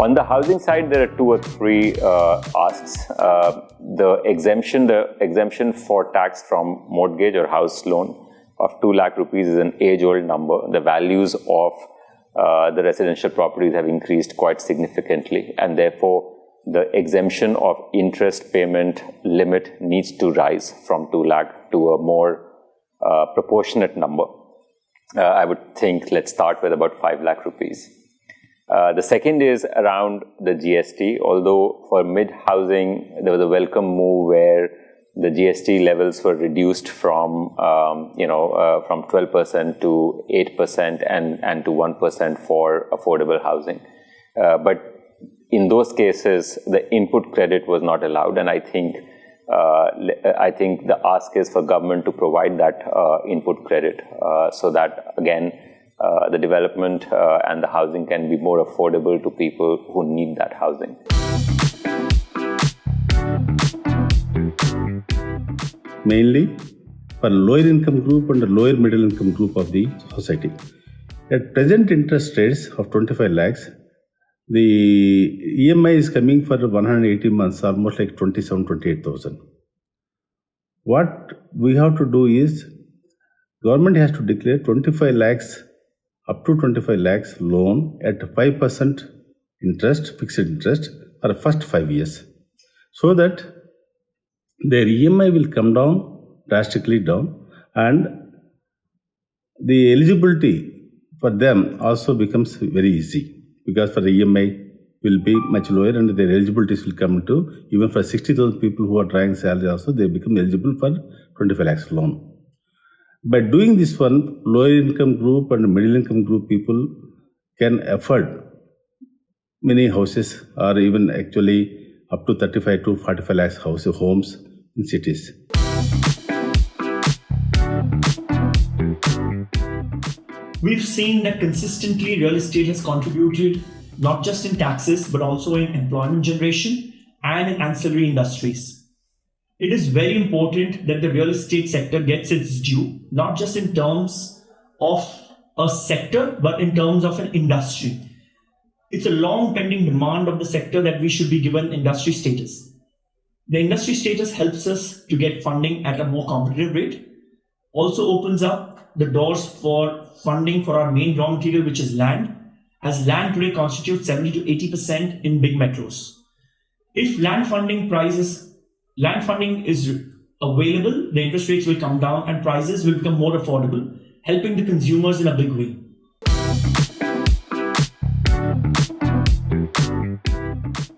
On the housing side, there are 2 or 3 asks. The exemption for tax from mortgage or house loan of 2 lakh rupees is an age-old number. The values of the residential properties have increased quite significantly, and therefore the exemption of interest payment limit needs to rise from 2 lakh to a more proportionate number. I would think let's start with about 5 lakh rupees. The second is around the GST. Although for mid-housing, there was a welcome move where the GST levels were reduced from 12% to 8% and to 1% for affordable housing. But in those cases, the input credit was not allowed, and I think the ask is for government to provide that input credit so that again the development and the housing can be more affordable to people who need that housing. Mainly for lower income group and the lower middle income group of the society. At present interest rates of 25 lakhs, the EMI is coming for 180 months, almost like 27,000-28,000. What we have to do is, government has to declare 25 lakhs, up to 25 lakhs loan at 5% interest, fixed interest for the first 5 years, so that their EMI will come down, drastically down, and the eligibility for them also becomes very easy, because for the EMI will be much lower and their eligibilities will come to, even for 60,000 people who are drawing salary also, they become eligible for 25 lakhs loan. By doing this one, lower income group and middle income group people can afford many houses, or even actually up to 35 to 45 lakhs homes in cities. We've seen that consistently real estate has contributed not just in taxes but also in employment generation and in ancillary industries. It is very important that the real estate sector gets its due, not just in terms of a sector but in terms of an industry. It's a long pending demand of the sector that we should be given industry status. The industry status helps us to get funding at a more competitive rate, also opens up the doors for funding for our main raw material, which is land, as land today constitutes 70 to 80% in big metros. If land funding is available, the interest rates will come down and prices will become more affordable, helping the consumers in a big way.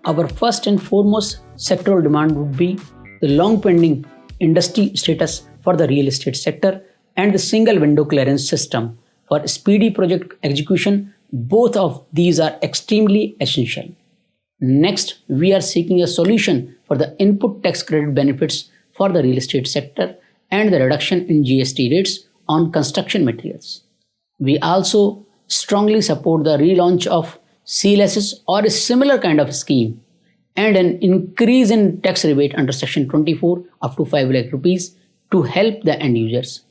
Our first and foremost sectoral demand would be the long pending industry status for the real estate sector and the single window clearance system for speedy project execution. Both of these are extremely essential. Next, we are seeking a solution for the input tax credit benefits for the real estate sector and the reduction in GST rates on construction materials. We also strongly support the relaunch of CLSS or a similar kind of scheme and an increase in tax rebate under Section 24 up to 5 lakh rupees to help the end users.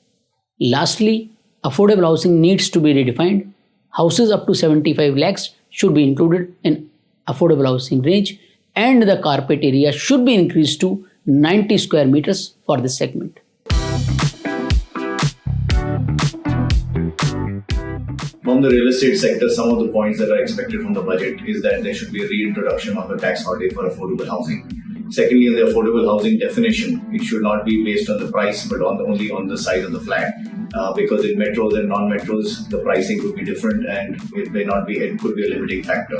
Lastly, affordable housing needs to be redefined. Houses up to 75 lakhs should be included in affordable housing range, and the carpet area should be increased to 90 square meters for this segment. From the real estate sector, some of the points that are expected from the budget is that there should be a reintroduction of a tax holiday for affordable housing. Secondly, in the affordable housing definition, it should not be based on the price but only on the size of the flat. Because in metros and non-metros, the pricing could be different and it could be a limiting factor.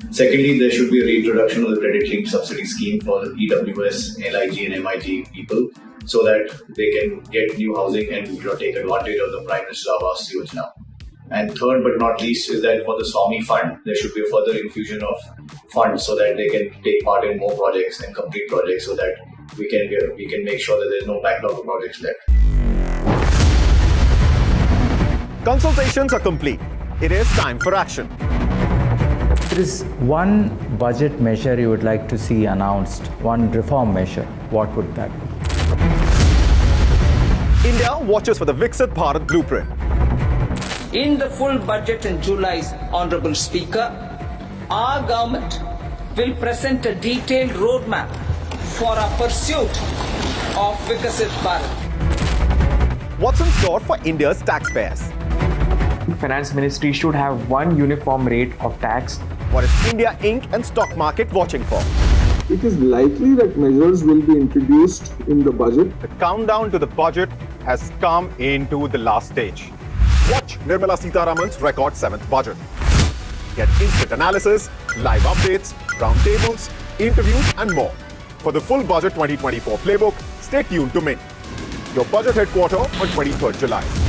Secondly, there should be a reintroduction of the credit-linked subsidy scheme for the EWS, LIG and MIG people so that they can get new housing and take advantage of the Prime Minister Awas Yojana. And third but not least is that for the Swami Fund, there should be a further infusion of funds so that they can take part in more projects and complete projects so that we can make sure that there is no backlog of projects left. Consultations are complete. It is time for action. If there is one budget measure you would like to see announced, one reform measure, what would that be? India watches for the Viksit Bharat blueprint. In the full budget in July, Honorable Speaker, Our government will present a detailed roadmap for our pursuit of Vikasit Bharat. What's in store for India's taxpayers? Finance Ministry should have one uniform rate of tax. What is India Inc. and stock market watching for? It is likely that measures will be introduced in the budget. The countdown to the budget has come into the last stage. Watch Nirmala Sitharaman's record 7th budget. Get instant analysis, live updates, roundtables, interviews and more. For the full Budget 2024 playbook, stay tuned to Mint, your budget headquarter on 23rd July.